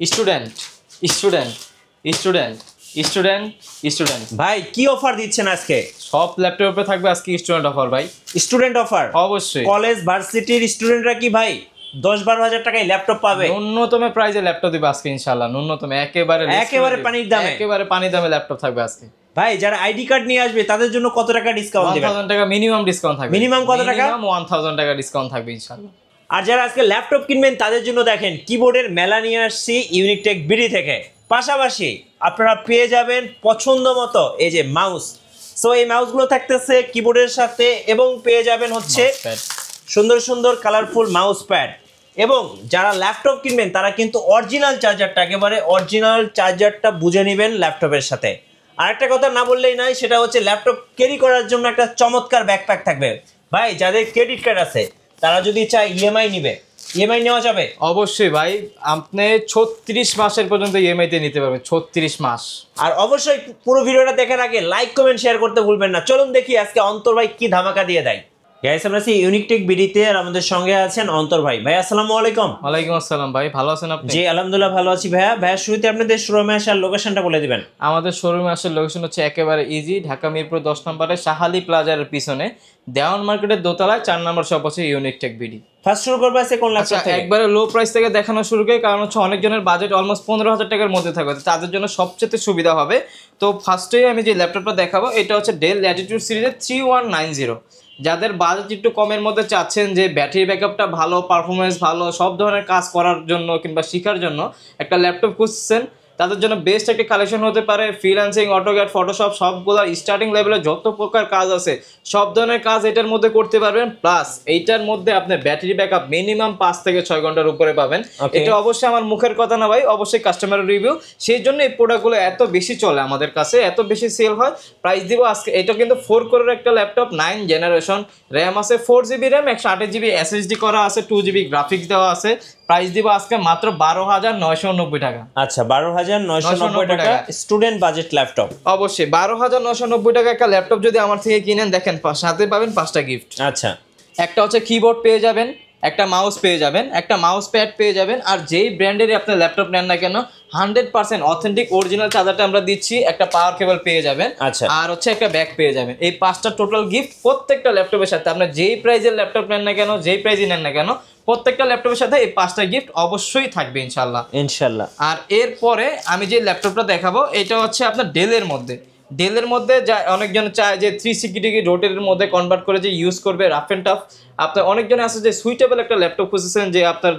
Student student student student student ভাই কি offer দিচ্ছেন আজকে? সব ল্যাপটপে থাকবে আজকে স্টুডেন্ট অফার ভাই। Student offer? অবশ্যই। কলেজ ভার্সিটির স্টুডেন্টরা কি ভাই 10-12 হাজার টাকায় ল্যাপটপ পাবে? ন্যূনতম প্রাইসে ল্যাপটপ দিবে আজকে ইনশাআল্লাহ। ন্যূনতম একেবারে পানির দামে, একেবারে পানির দামে ল্যাপটপ থাকবে আজকে। ভাই যারা আইডি কার্ড নিয়ে আসবে তাদের জন্য কত টাকা ডিসকাউন্ট দিবেন? 1000 টাকা মিনিমাম ডিসকাউন্ট থাকবে। মিনিমাম কত টাকা? মিনিমাম 1000 টাকা ডিসকাউন্ট থাকবে ইনশাআল্লাহ। আর যারা আজকে ল্যাপটপ কিনবেন তাদের জন্য দেখেন কিবোর্ডের মেলা নিয়ে আসছি ইউনিকটেক বিডি থেকে। পাশাপাশি আপনারা পেয়ে যাবেন পছন্দ মতো এই যে মাউস। সো এই মাউসগুলো থাকতেছে কিবোর্ডের সাথে এবং পেয়ে যাবেন হচ্ছে সুন্দর সুন্দর কালারফুল মাউস প্যাড। এবং যারা ল্যাপটপ কিনবেন তারা কিন্তু অরিজিনাল চার্জারটা, একেবারে অরিজিনাল চার্জারটা বুঝে নেবেন ল্যাপটপের সাথে। আরেকটা কথা না বললেই নয়, সেটা হচ্ছে ল্যাপটপ ক্যারি করার জন্য একটা চমৎকার ব্যাকপ্যাক থাকবে। ভাই যাদের ক্রেডিট কার্ড আছে তারা যদি চায় ইএমআই নিবে, ইএমআই নেওয়া যাবে? অবশ্যই ভাই, আপনি 36 মাসের পর্যন্ত ইএমআই তে নিতে পারবেন। 36 মাস। আর অবশ্যই পুরো ভিডিওটা দেখার আগে লাইক কমেন্ট শেয়ার করতে ভুলবেন না। চলুন দেখি আজকে অন্তর ভাই কি ধামাকা দিয়ে দেয়। গাইস আমরা আছি ইউনিকটেক বিডিতে আর আমাদের সঙ্গে আছেন অন্তর ভাই। ভাই আসসালামু আলাইকুম। ওয়ালাইকুম আসসালাম ভাই, ভালো আছেন আপনি? জি আলহামদুলিল্লাহ ভালো আছি ভাইয়া। ভাইয়া শুরুতে আপনাদের শোরুমে আসার লোকেশনটা বলে দিবেন। আমাদের শোরুমে আসার লোকেশন হচ্ছে একেবারে ইজি, ঢাকা মিরপুর 10 নম্বরে শাহালি প্লাজার পিছনে দেওয়ান মার্কেটের দোতলায় 4 নম্বর শপ আছে ইউনিকটেক বিডি। ফার্স্ট শুরু করব আছে কোন ল্যাপটপ থেকে? একবারে লো প্রাইস থেকে দেখানো শুরু করি, কারণ হচ্ছে অনেকজনের বাজেট অলমোস্ট 15,000 টাকার মধ্যে থাকবে, তাদের জন্য সবচেয়ে সুবিধা হবে। তো ফার্স্টেই আমি যে ল্যাপটপটা দেখাবো এটা হচ্ছে ডেল ল্যাটিটিউড সিরিজের 3190। যাদের বাজেট একটু কমের মধ্যে চাচ্ছেন যে ব্যাটারি ব্যাকআপটা ভালো, পারফরমেন্স ভালো, সব ধরনের কাজ করার জন্য কিংবা শেখার জন্য একটা ল্যাপটপ খুঁজছেন, তাদের জন্য বেস্ট একটা কালেকশন হতে পারে। ফ্রিল্যান্সিং, অটোক্যাড, ফটোশপ সবগুলো স্টার্টিং লেভেলে যত প্রকার কাজ আছে সব ধরনের কাজ এটার মধ্যে করতে পারবেন। প্লাস এইটার মধ্যে আপনার ব্যাটারি ব্যাকআপ মিনিমাম 5 থেকে 6 ঘন্টার উপরে পাবেন। এটা অবশ্যই আমার মুখের কথা না ভাই, অবশ্যই কাস্টমারের রিভিউ। সেই জন্য এই প্রোডাক্টগুলো এত বেশি চলে আমাদের কাছে, এত বেশি সেল হয়। প্রাইস দিব আজকে, এটা কিন্তু 4 কোরের একটা ল্যাপটপ, 9 জেনারেশন, র্যাম আছে 4GB র্যাম, 128GB এসএসডি করা আছে, 2GB গ্রাফিক্স দেওয়া আছে। প্রাইস দিব আজকে মাত্র 12,990 টাকা। আচ্ছা 12,990 টাকা স্টুডেন্ট বাজেট ল্যাপটপ। অবশ্যই 12,990 টাকা একটা ল্যাপটপ যদি আমার থেকে কিনেন, দেখেন সাথে পাবেন 5টা গিফট। আচ্ছা, একটা হচ্ছে কিবোর্ড পেয়ে যাবেন, একটা মাউস পেয়ে যাবেন, একটা মাউস প্যাড পেয়ে যাবেন। আর যেই ব্র্যান্ডেরই আপনার ল্যাপটপ নেন না কেন 100% অথেন্টিক অরিজিনাল চার্জারটা আমরা দিচ্ছি, একটা পাওয়ার কেবল পেয়ে যাবেন। আচ্ছা, আর হচ্ছে একটা ব্যাগ পেয়ে যাবেন। এই 5টা টোটাল গিফট প্রত্যেকটা ল্যাপটপের সাথে। আপনার যেই প্রাইজের ল্যাপটপ নেন না কেন, যেই প্রাইজে নেন না কেন, প্রত্যেকটা ল্যাপটপের সাথে এই 5টা গিফট অবশ্যই থাকবে ইনশাল্লাহ। আর এরপরে আমি যে ল্যাপটপটা দেখাবো এটা হচ্ছে আপনার ডেলের মধ্যে যা অনেকজন চায় যে 360 ডিগ্রি রোটেটের মধ্যে কনভার্ট করে যে ইউজ করবে রাফ অ্যান্ড টাফ। আপনার অনেকজন আছে যে সুইটেবল একটা ল্যাপটপ খুঁজেছেন, যে আপনার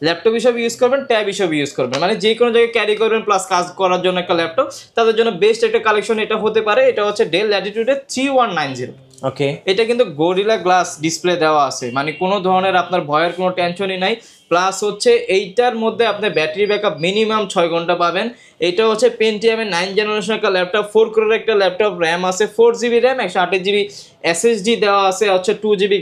ল্যাপটপ হিসেবে ইউজ করবেন, ট্যাব হিসেবে ইউজ করবেন, মানে যে কোনো জায়গায় ক্যারি করবেন প্লাস কাজ করার জন্য একটা ল্যাপটপ, তাদের জন্য বেস্ট একটা কালেকশন এটা হতে পারে। এটা হচ্ছে ডেল ল্যাটিটিউডের 3190। ওকে, এটা কিন্তু গরিলা গ্লাস ডিসপ্লে দেওয়া আছে, মানে কোনো ধরনের আপনার ভয়ের কোনো টেনশনই নাই। প্লাস হচ্ছে এইটার মধ্যে আপনার ব্যাটারি ব্যাকআপ মিনিমাম 6 ঘন্টা পাবেন। এটা হচ্ছে পেন্টিয়ামের 9 জেনারেশন একটা ল্যাপটপ, 4 কোরের একটা ল্যাপটপ, র্যাম আছে 4GB র্যাম, 128GB এসএসডি দেওয়া আছে, হচ্ছে 2GB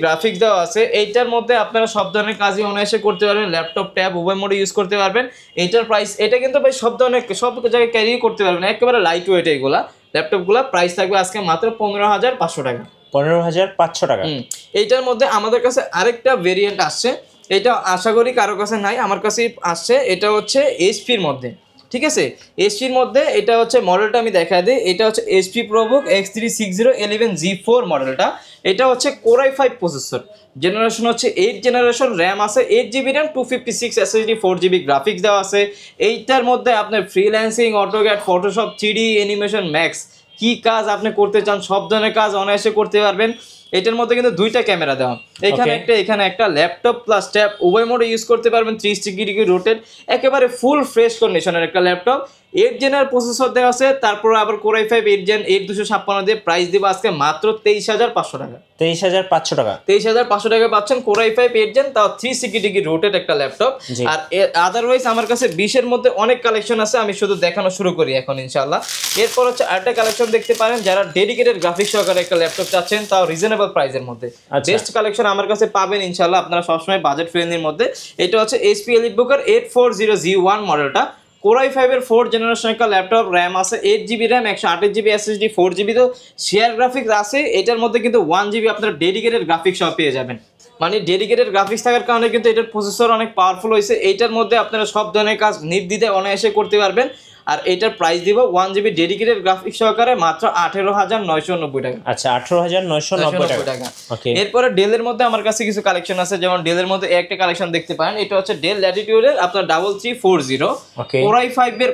গ্রাফিক্স দেওয়া আছে। এইটার মধ্যে আপনারা সব ধরনের কাজই অনায়াসে করতে পারবেন, ল্যাপটপ ট্যাব উভয় মোডে ইউজ করতে পারবেন। এইটার প্রাইস, এটা কিন্তু ভাই সব ধরনের সব জায়গায় ক্যারি করতে পারবেন, একেবারে লাইট ওয়েট এইগুলা ল্যাপটপগুলো। প্রাইস থাকবে আজকে মাত্র 15,500 টাকা। 15,500 টাকা। এইটার মধ্যে আমাদের কাছে আরেকটা ভেরিয়েন্ট আসছে, এটা আশা করি কারো কাছে নাই, আমার কাছে আসছে। এটা হচ্ছে এইচপির মধ্যে, ঠিক আছে, এইচপির মধ্যে এটা হচ্ছে মডেলটা আমি দেখা দিই। এটা হচ্ছে এইচপি প্রোবুক X36011G4 মডেলটা। এটা হচ্ছে Core i5 প্রসেসর, জেনারেশন হচ্ছে 8 জেনারেশন, র্যাম আছে 8GB RAM, 256 SSD, 4GB graphics দেওয়া আছে। এইটার মধ্যে আপনার freelancing, AutoCAD, Photoshop, 3D animation max কি কাজ আপনি করতে চান সব ধরনের কাজ অনায়াসে করতে পারবেন। এটার মধ্যে কিন্তু 2টা ক্যামেরা দেওয়া, এখানে একটা ল্যাপটপ প্লাস ট্যাব উভয় মোডে ইউজ করতে পারবেন, 360 ডিগ্রি রোটেট, একেবারে ফুল ফ্রেশ কন্ডিশনের একটা ল্যাপটপ। 8 জেনার প্রসেসর দেওয়া আছে, তারপর আবার Core i5 8 জেন 8256 দিয়ে। প্রাইস দিব আজকে মাত্র 23,500 টাকা। 23,500 টাকা। 23,500 টাকা পাচ্ছেন Core i5 8 জেন, তাও 360 ডিগ্রি রোটেট একটা ল্যাপটপ। আর আদারওয়াইজ আমার কাছে 20-এর মধ্যে অনেক কালেকশন আছে, আমি শুধু দেখানো শুরু করি এখন ইনশাআল্লাহ। এরপর হচ্ছে আরেকটা কালেকশন দেখতে পারেন, যারা ডেডিকেটেড গ্রাফিক্স সহকারে একটা ল্যাপটপ চাচ্ছেন, তাও রিজনেবল প্রাইসের মধ্যে বেস্ট কালেকশন আমার কাছে পাবেন ইনশাআল্লাহ, আপনারা সবসময় বাজেট ফ্রেন্ডলির মধ্যে। এটা হচ্ছে HP EliteBooker 840G1 মডেলটা, Core i5 এর 4 জেনারেশন একটা ল্যাপটপ, র্যাম আছে 8GB RAM, 128GB SSD, 4GB তো শেয়ার গ্রাফিক্স আছে। এটার মধ্যে কিন্তু 1GB আপনারা ডেডিকেটেড গ্রাফিক্স সহ পেয়ে যাবেন। মানে ডেডিকেটেড গ্রাফিক্স থাকার কারণে কিন্তু এটার প্রসেসর অনেক পাওয়ারফুল হয়েছে। এইটার মধ্যে আপনারা সব ধরনের কাজ নির্দ্বিধায় অনায়াসে করতে পারবেন। আর এটার প্রাইস দিব 1 GB ডেডিকেটেড গ্রাফিক্স সহকারে মাত্র 18,990 টাকা। আচ্ছা 18,990 টাকা। ওকে, এরপরে ডেলের মধ্যে আমার কাছে কিছু কালেকশন আছে, যেমন ডেলের মধ্যে একটা কালেকশন দেখতে পারেন, এটা হচ্ছে ডেল ল্যাটিটিউডের আপনার 3340 ওকে, কোরাই 5 এর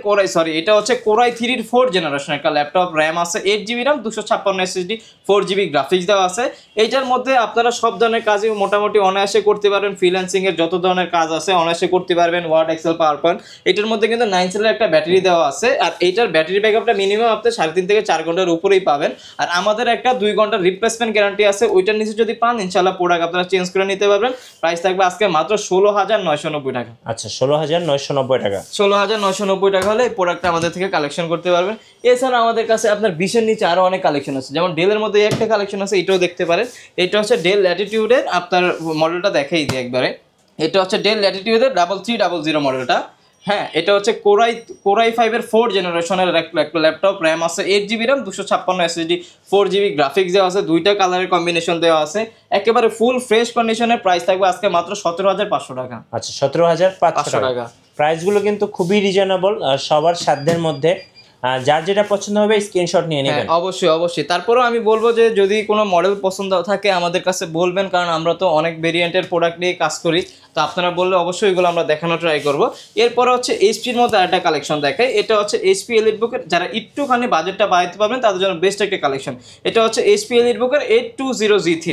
এটা হচ্ছে কোরাই 3 এর 4 জেনারেশন একটা ল্যাপটপ, র্যাম আছে 8 GB RAM, 256 SSD, 4 GB graphics দেওয়া আছে। এইটার মধ্যে আপনারা সব ধরনের কাজই মোটামুটি অনায়াসে করতে পারবেন, ফ্রিল্যান্সিং এর যত ধরনের কাজ আছে অনায়াসে করতে পারবেন, ওয়ার্ড, এক্সেল, পাওয়ার পয়েন্ট। এটার মধ্যে কিন্তু 9 সেলের একটা ব্যাটারি দেওয়া আছে, আর এইটার ব্যাটারি ব্যাকআপটা মিনিমাম আপনি 3.5 থেকে 4 ঘন্টার উপরেই পাবেন। আর আমাদের একটা 2 ঘন্টার রিপ্লেসমেন্ট গ্যারান্টি আছে, ওইটার নিচে যদি পান ইনশাআল্লাহ প্রোডাক্ট আপনারা চেঞ্জ করে নিতে পারবেন। প্রাইস থাকবে আজকে মাত্র 16,990 টাকা। আচ্ছা 16,990 টাকা। 16,990 টাকা হলে এই প্রোডাক্টটা আমাদের থেকে কালেকশন করতে পারবেন। এছাড়া আমাদের কাছে আপনার 20-এর নিচে আরো অনেক কালেকশন আছে, যেমন ডেলের মধ্যে একটা কালেকশন আছে, এটাও দেখতে পারেন। এটা হচ্ছে ডেল ল্যাটিটিউডের আপনার মডেলটা দেখাই দিই একবারে। এটা হচ্ছে ডেল ল্যাটিটিউডের 3300 মডেলটা। হ্যাঁ, এটা হচ্ছে কোরাই 5 এর 4 জেনারেশনের একটা ল্যাপটপ, র্যাম আছে 8 GB RAM, 256 SSD, 4 GB graphics দেওয়া আছে, দুইটা কালারের কম্বিনেশন দেওয়া আছে, একেবারে ফুল ফ্রেশ কন্ডিশনের। প্রাইস থাকবে আজকে মাত্র 17,500 টাকা। আচ্ছা 17,500 টাকা। প্রাইসগুলো কিন্তু খুবই রিজনেবল, সবার সাধ্যের মধ্যে। যার যেটা পছন্দ হবে স্ক্রিনশট নিয়ে নেবেন। অবশ্যই অবশ্যই। তারপরেও আমি বলবো যে যদি কোনো মডেল পছন্দ থাকে আমাদের কাছে বলবেন, কারণ আমরা তো অনেক ভেরিয়েন্টের প্রোডাক্ট নিয়ে কাজ করি, তো আপনারা বললে অবশ্যই এগুলো আমরা দেখানো ট্রাই করবো। এরপরে হচ্ছে এইচপির মধ্যে একটা কালেকশন দেখাই, এটা হচ্ছে এইচপি এলিটবুকের, যারা একটুখানি বাজেটটা বাড়াতে পারবেন তাদের জন্য বেস্ট একটা কালেকশন। এটা হচ্ছে এইচপি এলিটবুকের 820G3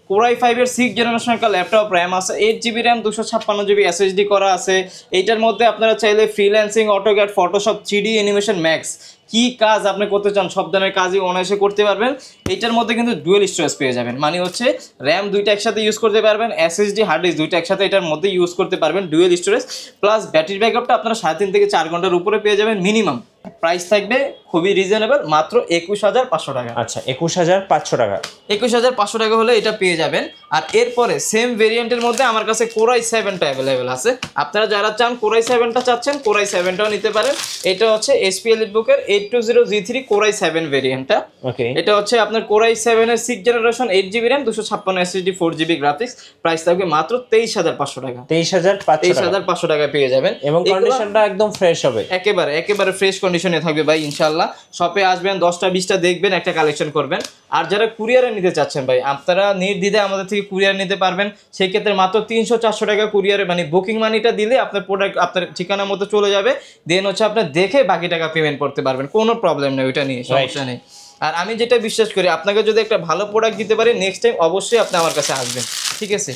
কোরাই 5 এর 6 জেনারেশন একটা ল্যাপটপ, র্যাম আছে 8 GB র্যাম, 256 GB SSD করা আছে। এইটার মধ্যে আপনারা চাইলে freelancing, AutoCAD, Photoshop, 3D animation, max কি কাজ আপনি করতে চান সব ধরনের কাজই অনায়াসে করতে পারবেন। এইটার মধ্যে কিন্তু ডুয়েল স্টোরেজ পেয়ে যাবেন, মানে হচ্ছে র্যাম দুইটা একসাথে ইউজ করতে পারবেন, এসএসডি হার্ড ডিস্ক দুইটা একসাথে এটার মধ্যে ইউজ করতে পারবেন, ডুয়েল স্টোরেজ প্লাস ব্যাটারি ব্যাকআপটা আপনারা 3.5 থেকে 4 ঘন্টার উপরে পেয়ে যাবেন মিনিমাম। প্রাইস থাকবে খুবই রিজনেবল, মাত্র 21,500 টাকা। আচ্ছা 21,500 টাকা। 21,500 টাকা হলে এটা পেয়ে যাবেন। আর এরপরে সেম ভেরিয়েন্টের মধ্যে আমার কাছে কোরাই 7টা অ্যাভেলেবেল আছে, আপনারা যারা চান কোরাই 7টা চাচ্ছেন কোরাই 7টাও নিতে পারেন। এটা হচ্ছে এইচপি এলিটবুকের 820G3 কোরাই 7 ভেরিয়েন্টটা। ওকে, এটা হচ্ছে আপনার কোরাই 7 এর 6 generation, 8 GB RAM, 256 SSD, 4 GB graphics. Price থাকবে মাত্র 23,500 টাকা। 23,500 টাকা পেয়ে যাবেন, এবং কন্ডিশনটা একদম ফ্রেশ হবে, একেবারে ফ্রেশ কন্ডিশনে থাকবে ভাই ইনশাআল্লাহ। শপে আসবেন, 10টা 20টা দেখবেন, একটা কালেকশন করবেন। আর যারা কুরিয়ারে নিতে চাচ্ছেন ভাই, আপনারা নির্দ্বিধায় আমাদের থেকে কুরিয়ার নিতে পারবেন। সেই ক্ষেত্রে মাত্র 300-400 টাকা কুরিয়ারে, মানে বুকিং মানিটা দিলে আপনার প্রোডাক্ট আপনার ঠিকানা মতো চলে যাবে, দেন হচ্ছে আপনার দেখে বাকি টাকা পেমেন্ট করতে পারবেন, কোনো প্রবলেম নেই, ওইটা নিয়ে সমস্যা নেই। আর আমি যেটা বিশ্বাস করি, আপনাকে যদি একটা ভালো প্রোডাক্ট দিতে পারি নেক্সট টাইম অবশ্যই আপনি আমার কাছে আসবেন, ঠিক আছে।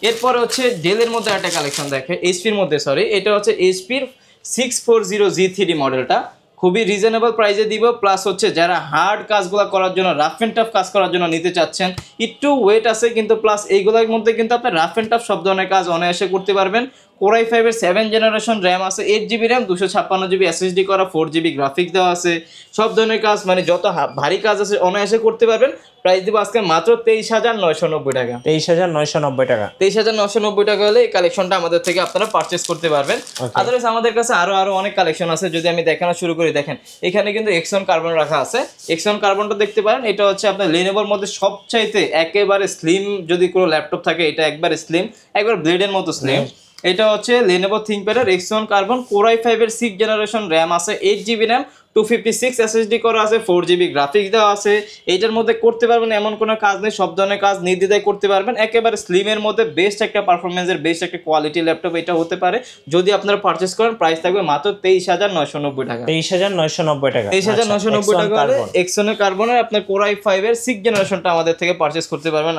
এরপরে হচ্ছে ডেলের মধ্যে একটা কালেকশন দেখে, এইচপির মধ্যে সরি, এটা হচ্ছে এইচপির 640G3 মডেলটা, খুবই রিজনেবল প্রাইসে দিব। প্লাস হচ্ছে যারা হার্ড কাজগুলো করার জন্য, রাফ অ্যান্ড টাফ কাজ করার জন্য নিতে চাচ্ছেন, একটু ওয়েট আছে কিন্তু প্লাস এইগুলোর মধ্যে কিন্তু আপনি রাফ অ্যান্ড টাফ সব ধরনের কাজ অনায়াসে করতে পারবেন। কোরাই 5 এর 7 জেনারেশন, র্যাম আছে 8 GB র্যাম, 256 GB SSD করা, 4 GB গ্রাফিক্স দেওয়া আছে, সব ধরনের কাজ মানে যত ভারী কাজ আছে অনায়াসে করতে পারবেন। প্রাইস দিব আজকে মাত্র 23,990 টাকা। 23,990 টাকা। 23,990 টাকা হলে এই কালেকশনটা আমাদের থেকে আপনারা পারচেস করতে পারবেন। আদারওয়াইজ আমাদের কাছে আরো অনেক কালেকশন আছে, যদি আমি দেখানো শুরু করি, দেখেন এখানে কিন্তু এক্সন কার্বন রাখা আছে, এক্সন কার্বনটা দেখতে পারেন। এটা হচ্ছে আপনার লেনোভোর মধ্যে সবচাইতে একেবারে স্লিম যদি কোনো ল্যাপটপ থাকে, এটা একবারে স্লিম, একবার ব্লেডের মতো স্লিম। এটা হচ্ছে লেনোভো থিংকপ্যাডের এক্সন কার্বন কোরাই 5 এর 6 জেনারেশন, র্যাম আছে 8 GB র্যাম, 256 SSD করা আছে, 4 GB গ্রাফিক্স দেওয়া আছে। এইটার মধ্যে করতে পারবেন এমন কোনো কাজ নেই, সব ধরনের কাজ নির্দ্বিধায় করতে পারবেন। একেবারে স্লিমের মধ্যে বেস্ট একটা পারফরমেন্সের বেস্ট একটা কোয়ালিটি ল্যাপটপ এটা হতে পারে যদি আপনারা পারচেস করেন। প্রাইস থাকবে মাত্র 23,990 টাকা। 23,990 টাকা। 23,990 টাকা হলে এক্সনের কার্বনের আপনার কোরাই 5 এর 6 জেনারেশনটা আমাদের থেকে পারচেস করতে পারবেন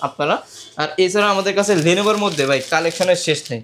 আপনারা। আর এছাড়া আমাদের কাছে লেনোভোর মধ্যে ভাই কালেকশনের শেষ নেই।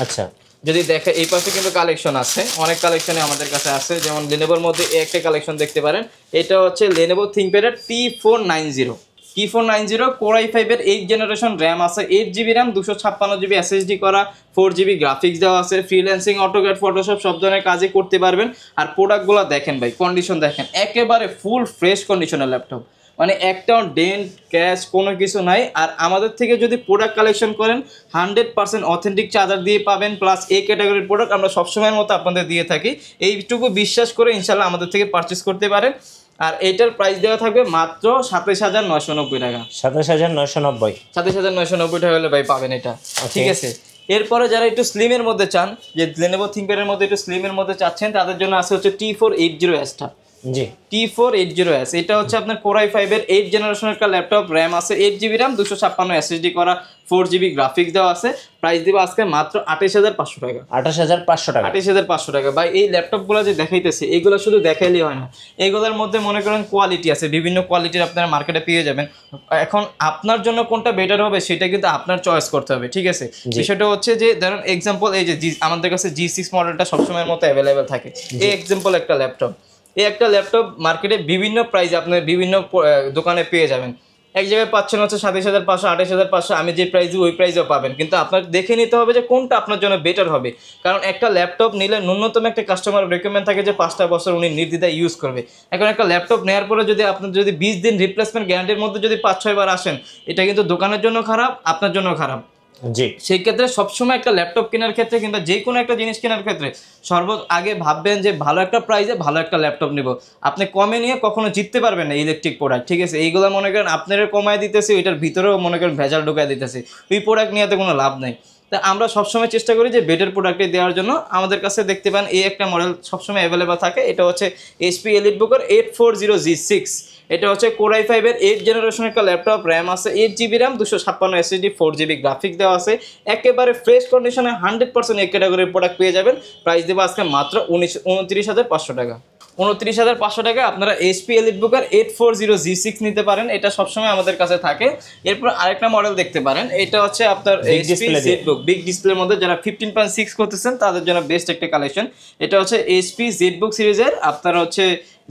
আচ্ছা যদি দেখে এই পাশে কিন্তু কালেকশন আছে, অনেক কালেকশনে আমাদের কাছে আছে, যেমন লেনোভোর মধ্যে একটা কালেকশন দেখতে পারেন। এটা হচ্ছে লেনোভো থিংকপ্যাডের T490 কোরাই 5 এর 8 জেনারেশন, র্যাম আছে 8 GB র্যাম, 256 GB SSD করা, 4 GB গ্রাফিক্স দেওয়া আছে, ফ্রিল্যান্সিং, অটোক্যাড, ফটোশপ সব ধরনের কাজই করতে পারবেন। আর প্রোডাক্টগুলো দেখেন ভাই, কন্ডিশন দেখেন, একেবারে ফুল ফ্রেশ কন্ডিশনের ল্যাপটপ, মানে একটাও ডেন্ট ক্যাশ কোনো কিছু নাই। আর আমাদের থেকে যদি প্রোডাক্ট কালেকশন করেন 100% অথেন্টিক চার্জার দিয়ে পাবেন, প্লাস এই ক্যাটাগরির প্রোডাক্ট আমরা সবসময়ের মতো আপনাদের দিয়ে থাকি। এইটুকু বিশ্বাস করে ইনশাল্লাহ আমাদের থেকে পারচেস করতে পারেন। আর এইটার প্রাইস দেওয়া থাকবে মাত্র 27,990 টাকা। 27,990। 27,990 টাকা হলে ভাই পাবেন এটা, ঠিক আছে। এরপরে যারা একটু স্লিমের মধ্যে চান, যে Lenovo ThinkPad এর মধ্যে একটু স্লিমের মধ্যে চাচ্ছেন, তাদের জন্য আছে হচ্ছে T480S টা। জি, T480S এটা হচ্ছে আপনার Core i5 এর 8 জেনারেশনের একটা ল্যাপটপ, র্যাম আছে 8GB র্যাম, 256 এসএসডি করা, 4GB গ্রাফিক্স দেওয়া আছে। প্রাইস দিব আজকে মাত্র 28,500 টাকা। 28,500 টাকা। 28,500 টাকা। ভাই এই ল্যাপটপগুলো যে দেখাইতেছে, এগুলো শুধু দেখাইলেই হয় না, এগুলোর মধ্যে মনে করেন কোয়ালিটি আছে, বিভিন্ন কোয়ালিটির আপনারা মার্কেটে পেয়ে যাবেন। এখন আপনার জন্য কোনটা বেটার হবে সেটা কিন্তু আপনার চয়েস করতে হবে, ঠিক আছে। বিষয়টা হচ্ছে যে ধরুন এক্সাম্পল, এই যে আমাদের কাছে G6 মডেলটা সবসময়ের মতো অ্যাভেলেবেল থাকে, এই এক্সাম্পল একটা ল্যাপটপ। এই একটা ল্যাপটপ মার্কেটে বিভিন্ন প্রাইসে আপনি বিভিন্ন দোকানে পেয়ে যাবেন। এক জায়গায় পাচ্ছেন হচ্ছে 27,500, 28,500, আমি যে প্রাইসে ওই প্রাইসেও পাবেন, কিন্তু আপনার দেখে নিতে হবে যে কোনটা আপনার জন্য বেটার হবে। কারণ একটা ল্যাপটপ নিলে ন্যূনতম একটা কাস্টমার রিকমেন্ড থাকে যে 5টা বছর উনি নির্দ্বিধায় ইউজ করবে। এখন একটা ল্যাপটপ নেওয়ার পরে যদি আপনার যদি 20 দিন রিপ্লেসমেন্ট গ্যারান্টির মধ্যে যদি 5-6 বার আসেন, এটা কিন্তু দোকানের জন্য খারাপ, আপনার জন্য খারাপ। জি, সেই ক্ষেত্রে সবসময় একটা ল্যাপটপ কেনার ক্ষেত্রে কিংবা যে কোনো একটা জিনিস কেনার ক্ষেত্রে আগে ভাববেন যে ভালো একটা প্রাইসে ভালো একটা ল্যাপটপ নিব। আপনি কমে নিয়ে কখনো জিততে পারবেন না ইলেকট্রিক প্রোডাক্ট, ঠিক আছে। এইগুলো মনে করেন আপনারা কমায় দিতেছে, ওইটার ভিতরেও মনে করেন ভেজাল ঢুকায় দিতেছে, ওই প্রোডাক্ট নিয়ে কোনো লাভ নেই। তা আমরা সবসময় চেষ্টা করি যে বেটার প্রোডাক্টে দেওয়ার জন্য। আমাদের কাছে দেখতে পান এই একটা মডেল সবসময় অ্যাভেলেবেল থাকে, এটা হচ্ছে HP EliteBooker 840G6। এটা হচ্ছে Core i5 এর 8 জেনারেশনের একটা ল্যাপটপ, র্যাম আছে 8GB RAM, 256 SSD, 4GB graphics দেওয়া আছে। একেবারে ফ্রেশ কন্ডিশনে 100% এক ক্যাটাগরির প্রোডাক্ট পেয়ে যাবেন। প্রাইস দেবো আজকে মাত্র 29,500 টাকা। 29,500 টাকা আপনারা HP EliteBooker 840G6 নিতে পারেন, এটা সবসময় আমাদের কাছে থাকে। এরপর আরেকটা মডেল দেখতে পারেন, এটা হচ্ছে আপনার HP ZBook বিগ ডিসপ্লের মধ্যে যারা 15.6 করতেছেন তাদের জন্য বেস্ট একটা কালেকশন। এটা হচ্ছে HP ZBook সিরিজের আপনার হচ্ছে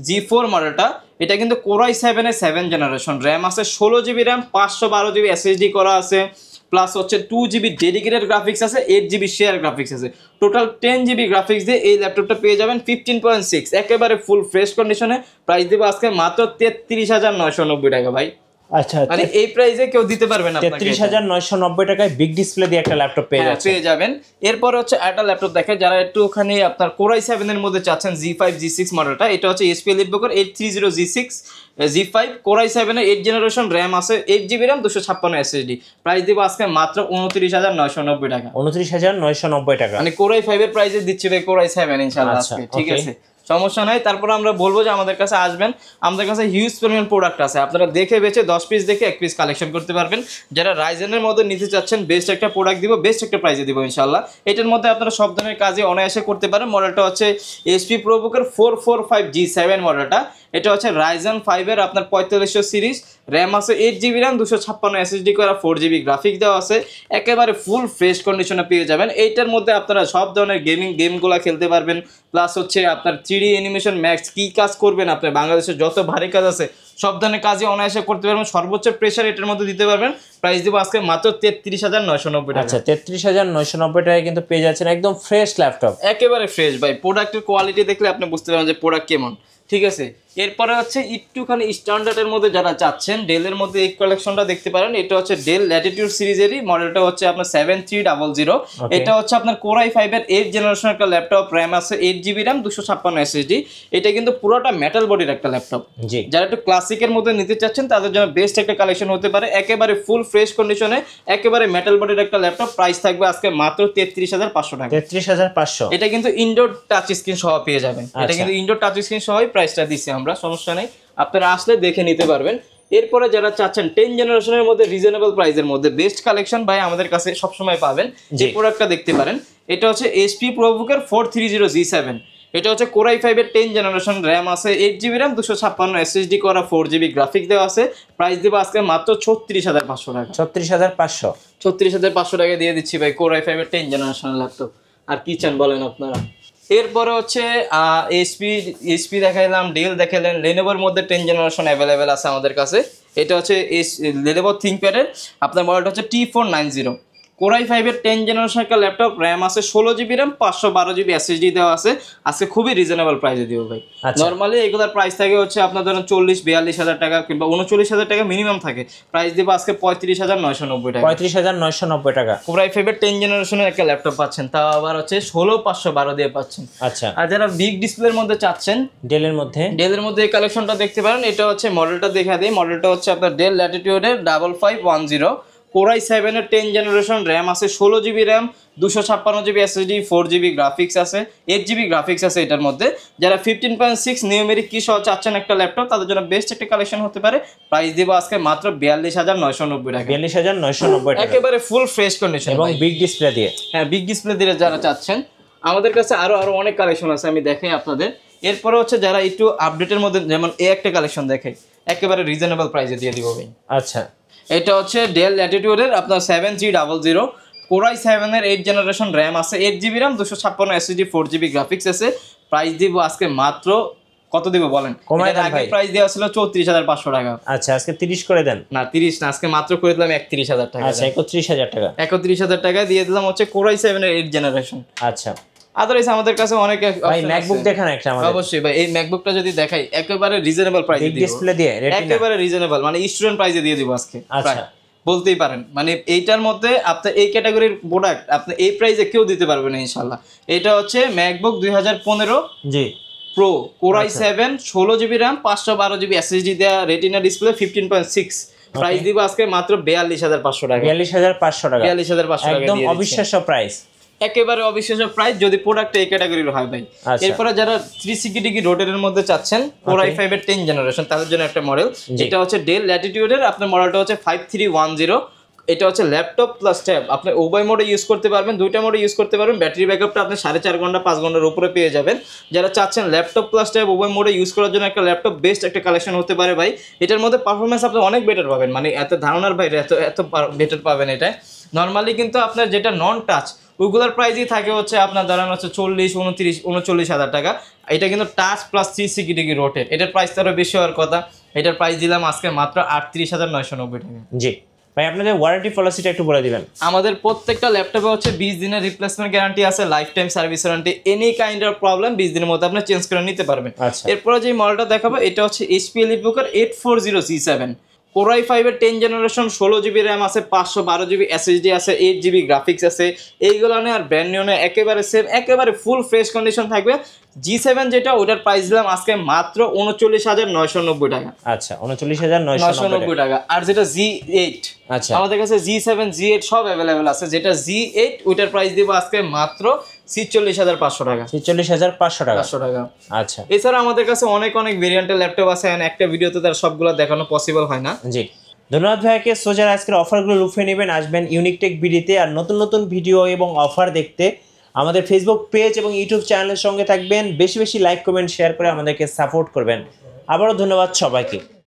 G4 মডেলটা। এটা কিন্তু Core i7 এর 7 জেনারেশন, র্যাম আছে 16GB র্যাম, 512GB এসএসডি করা আছে, প্লাস হচ্ছে 2GB ডেডিকেটেড গ্রাফিক্স আছে, 8GB শেয়ার গ্রাফিক্স আছে। টোটাল 10GB গ্রাফিক্স দিয়ে এই ল্যাপটপটা পেয়ে যাবেন 15.6, একেবারে ফুল ফ্রেশ কন্ডিশনে। প্রাইস দেবো আজকে মাত্র 33,990 টাকা ভাই। আচ্ছা, মানে এই প্রাইসে কেউ দিতে পারবে না। 33,990 টাকায় বিগ ডিসপ্লে দিয়ে একটা ল্যাপটপ পেয়ে যাবেন। এরপর হচ্ছে একটা ল্যাপটপ দেখে যারা একটু ওখানে আপনার Core i7 এর মধ্যে চাচ্ছেন, G5 G6 মডেলটা। এটা হচ্ছে HP EliteBooker 830G6 G5 Core i7 এর 8 জেনারেশন, র্যাম আছে 8GB র্যাম, 256 এসএসডি। প্রাইস দিব আজকে মাত্র 29,990 টাকা। 29,990 টাকা, মানে Core i5 এর প্রাইসে দিচ্ছি ভাই Core i7 ইনশাআল্লাহ আজকে, ঠিক আছে। সমস্যা নাই। তারপর আমরা বলবো যে আমাদের কাছে আসবেন, আমাদের কাছে হিউজ পরিমাণ প্রোডাক্ট আছে, আপনারা দেখে বেছে 10 পিস দেখে 1 পিস কালেকশন করতে পারবেন। যারা রাইজেনের মধ্যে নিতে চাচ্ছেন, বেস্ট একটা প্রোডাক্ট দিব, বেস্ট একটা প্রাইসে দিব ইনশাআল্লাহ। এটার মধ্যে আপনারা সব ধরনের কাজে অনায়াসে করতে পারেন। মডেলটা হচ্ছে HP ProBooker 445G7 মডেলটা। এটা হচ্ছে Ryzen 5 এর আপনার 4500 সিরিজ, র্যাম আছে 8GB র্যাম, 256 এসএসডি করা, 4GB গ্রাফিক্স দেওয়া আছে। একেবারে ফুল ফ্রেশ কন্ডিশনে পেয়ে যাবেন। এইটার মধ্যে আপনারা সব ধরনের গেমগুলো খেলতে পারবেন, প্লাস হচ্ছে আপনার 3D অ্যানিমেশন ম্যাক্স কি কাজ করবেন, আপনার বাংলাদেশের যত ভারী কাজ আছে সব ধরনের কাজে অনায়াসে করতে পারবেন। সর্বোচ্চ প্রেশার এটার মধ্যে দিতে পারবেন। প্রাইস দেবো আজকে মাত্র 33,990 টাকা। আচ্ছা, 33,990 টাকায় কিন্তু পেয়ে যাচ্ছেন একদম ফ্রেশ ল্যাপটপ, একেবারে ফ্রেশ ভাই। প্রোডাক্টের কোয়ালিটি দেখলে আপনি বুঝতে পারবেন যে প্রোডাক্ট কেমন, ঠিক আছে। এরপরে হচ্ছে একটুখানি স্ট্যান্ডার্ডের মধ্যে যারা চাচ্ছেন, ডেলের মধ্যে এই কালেকশনটা দেখতে পারেন। এটা হচ্ছে ডেল ল্যাটিটিউড সিরিজেরই, মডেলটা হচ্ছে আপনার 7300। এটা হচ্ছে আপনার Core i5 এর 8 জেনারেশনের একটা ল্যাপটপ, র্যাম আছে 8GB র্যাম, 256 এসএসডি। এটা কিন্তু পুরোটা মেটাল বডির একটা ল্যাপটপ। যারা একটু ক্লাসিকের মধ্যে নিতে চাচ্ছেন তাদের জন্য বেস্ট একটা কালেকশন হতে পারে। একেবারে ফুল ফ্রেশ কন্ডিশনে, একেবারে মেটাল বডির একটা ল্যাপটপ। প্রাইস থাকবে আজকে মাত্র 33,500 টাকা। 33,500। এটা কিন্তু ইনডোর টাচ স্ক্রিন সহ পেয়ে যাবেন। এটা কিন্তু ইনডোর টাচ স্ক্রিন সহই প্রাইসটা দিচ্ছি আমরা, সমস্যা নেই, আপনারা আসলে দেখে নিতে পারবেন। এরপরে যারা চাচ্ছেন 10 জেনারেশনের মধ্যে রিজনেবল প্রাইসের মধ্যে বেস্ট কালেকশন ভাই আমাদের কাছে সবসময় পাবেন। যে প্রোডাক্টটা দেখতে পারেন, এটা হচ্ছে HP ProBooker 430G7। এটা হচ্ছে Core i5 এর 10 জেনারেশন, র্যাম আছে 8GB র্যাম, 256 এসএসডি করা, 4GB গ্রাফিক্স দেওয়া আছে। প্রাইস দেবো আজকে মাত্র 36,500 টাকা। 36,500। 36,500 টাকা দিয়ে দিচ্ছি ভাই Core i5 এর 10 জেনারেশন ল্যাপটপ। আর কি চান বলেন আপনারা। এরপরে হচ্ছে HP দেখাইলাম, ডেল দেখাইলেন। লেনোভোর মধ্যে 10 জেনারেশন অ্যাভেলেবেল আছে আমাদের কাছে। এটা হচ্ছে Lenovo ThinkPad এর আপনার মডেলটা হচ্ছে T490। কোরাই 5 এর 10 জেনারেশন একটা ল্যাপটপ, র্যাম আছে 16 GB র্যাম, 512 GB SSD দেওয়া আছে। আজকে খুবই রিজনেবল প্রাইসে দিব ভাই। আচ্ছা। নরমালি এগুলোর প্রাইস থাকে হচ্ছে আপনার ধরেন 40-42 হাজার টাকা কিংবা 39 হাজার টাকা মিনিমাম থাকে। প্রাইস দিব আজকে 35,990 টাকা। 35,990 টাকা। কোরাই 5 এর 10 জেনারেশনের একটা ল্যাপটপ পাচ্ছেন, তাও আবার হচ্ছে 16512 দিয়ে পাচ্ছেন। আচ্ছা, আর যারা বিগ ডিসপ্লের মধ্যে চাচ্ছেন, ডেলের মধ্যে এই কালেকশনটা দেখতে পারেন। এটা হচ্ছে মডেলটা দেখা দিই, মডেলটা হচ্ছে আপনার ডেল ল্যাটিটিউডের 5510, কোরাই 7 এর 10 জেনারেশন, র্যাম আছে 16 GB RAM, 256 GB SSD, 4 GB graphics আছে, 8 GB গ্রাফিক্স আছে এটার মধ্যে। যারা 15.6 নিউমেরিক কি সহ চাচ্ছেন একটা ল্যাপটপ, তাদের জন্য বেস্ট একটা কালেকশন হতে পারে। প্রাইস দিব আজকে মাত্র 42,990 টাকা। 42,990 টাকা একেবারে ফুল ফ্রেশ কন্ডিশন এবং বিগ ডিসপ্লে দিয়ে। হ্যাঁ, বিগ ডিসপ্লে দিয়ে যারা চাচ্ছেন, আমাদের কাছে আরো অনেক কালেকশন আছে, আমি দেখাই আপনাদের। এরপরে হচ্ছে যারা একটু আপডেটের মধ্যে, যেমন এই একটা কালেকশন দেখাই, একেবারে রিজনেবল প্রাইসে দিয়ে দিব ভাই। আচ্ছা, এটা হচ্ছে ডেল ল্যাটিটিউডের আপনার 7300, কোরাই 7 এর 8 জেনারেশন, র্যাম আছে 8 GB RAM, 256 SSD, 4 GB graphics আছে। প্রাইস দিব আজকে মাত্র কত দিব বলেন? কমায় দেন ভাই। প্রাইস দেওয়া ছিল 34,500 টাকা। আচ্ছা, আজকে 30 করে দেন। না 30 না, আজকে মাত্র করে দিলাম 31,000 টাকা। আচ্ছা, 31,000 টাকা। 31,000 টাকায় দিয়ে দিলাম হচ্ছে কোরাই 7 এর 8 জেনারেশন। আচ্ছা আদারওয়াইজ আমাদের কাছে অনেক ভাই, ম্যাকবুক দেখান একটা আমাদের। অবশ্যই ভাই, এই ম্যাকবুকটা যদি দেখাই, একেবারে রিজনেবল প্রাইসে বিগ দিব, ডিসপ্লে দিয়ে রেটিনা। একেবারে রিজনেবল, মানে স্টুডেন্ট প্রাইসে দিয়ে দিব আজকে। আচ্ছা, বলতেই পারেন মানে এইটার মধ্যে আপনার এই ক্যাটাগরির প্রোডাক্ট আপনি এই প্রাইসে কেউ দিতে পারবে না ইনশাল্লাহ। এটা হচ্ছে MacBook 2015 G pro, core i 7, 16 GB RAM, 512 GB SSD দেয়া, রেটিনা ডিসপ্লে, 15.6। প্রাইস দিব আজকে মাত্র 42,500 টাকা। 42,500 টাকা। 42,500 টাকা একদম দিয়ে দিচ্ছি। অবিশ্বাস্য প্রাইস। একেবারে অবিশ্বাস্য প্রাইস যদি প্রোডাক্ট এই ক্যাটাগরির হয় ভাই। আচ্ছা। এরপরে যারা 360 ডিগ্রি রোটেটের মধ্যে চাচ্ছেন, কোরাই 5 এর 10 জেনারেশন, তাদের জন্য একটা মডেল। এটা হচ্ছে ডেল ল্যাটিটিউডের, আপনার মডেলটা হচ্ছে 5310। এটা হচ্ছে ল্যাপটপ প্লাস ট্যাব, আপনি উভয় মোডে ইউজ করতে পারবেন, দুইটা মোডে ইউজ করতে পারবেন। ব্যাটারি ব্যাকআপটা আপনি 4.5 ঘন্টা 5 ঘন্টার উপরে পেয়ে যাবেন। যারা চাচ্ছেন ল্যাপটপ প্লাস ট্যাব উভয় মোডে ইউজ করার জন্য একটা ল্যাপটপ, বেস্ট একটা কালেকশন হতে পারে ভাই। এটার মধ্যে পারফরমেন্স আপনি অনেক বেটার পাবেন, মানে এত ধারণার বাইরে এত বেটার পাবেন এটা। নর্মালি কিন্তু আপনার যেটা নন টাচ, ওইগুলোর প্রাইসই থাকে হচ্ছে আপনার ধরেন হচ্ছে 40-39-39 হাজার টাকা। এটা কিন্তু টাচ প্লাস 360 ডিগ্রি রোটেট, এটার প্রাইস আরও বেশি হওয়ার কথা। এটার প্রাইস দিলাম আজকে মাত্র 38,990 টাকা। জি ভাই, আপনাদের ওয়ারেন্টি পলিসিটা একটু বলে দিবেন। আমাদের প্রত্যেকটা ল্যাপটপে হচ্ছে 20 দিনের রিপ্লেসমেন্ট গ্যারান্টি আছে, life time service warranty. Any kind of problem 20 দিনের মধ্যে আপনি চেঞ্জ করে নিতে পারবেন। আচ্ছা, এরপরে যে মডেলটা দেখাবো, এটা হচ্ছে HP EliteBooker 840G7, কোরাই 5 এর 10 জেনারেশন, 16 GB র্যাম আছে, 512 GB SSD আছে, 8 GB গ্রাফিক্স আছে। এইগুলো নিয়ে আর ব্র্যান্ড নিউ নিয়ে একেবারে সেম, একেবারে ফুল ফ্রেশ কন্ডিশন থাকবে। G7 যেটা, ওটার প্রাইস দিলাম আজকে মাত্র 39,990 টাকা। আচ্ছা, 39,990 টাকা। আর যেটা G8, আচ্ছা, আমাদের কাছে G7 G8 সব অ্যাভেলেবেল আছে। যেটা G8, ওইটার প্রাইস দিব আজকে মাত্র 46,500 টাকা। 46,500 টাকা। 500 টাকা। আচ্ছা, এছাড়া আমাদের কাছে অনেক ভেরিয়েন্টের ল্যাপটপ আছে, একটা ভিডিওতে তার সবগুলো দেখানো পসিবল হয় না। জি, ধন্যবাদ ভাইয়াকে। সো যারা আজকের অফারগুলো লুফে নেবেন, আসবেন ইউনিকটেক বিডিতে। আর নতুন নতুন ভিডিও এবং অফার দেখতে আমাদের ফেসবুক পেজ এবং ইউটিউব চ্যানেলের সঙ্গে থাকবেন। বেশি বেশি লাইক, কমেন্ট, শেয়ার করে আমাদেরকে সাপোর্ট করবেন। আবারও ধন্যবাদ সবাইকে।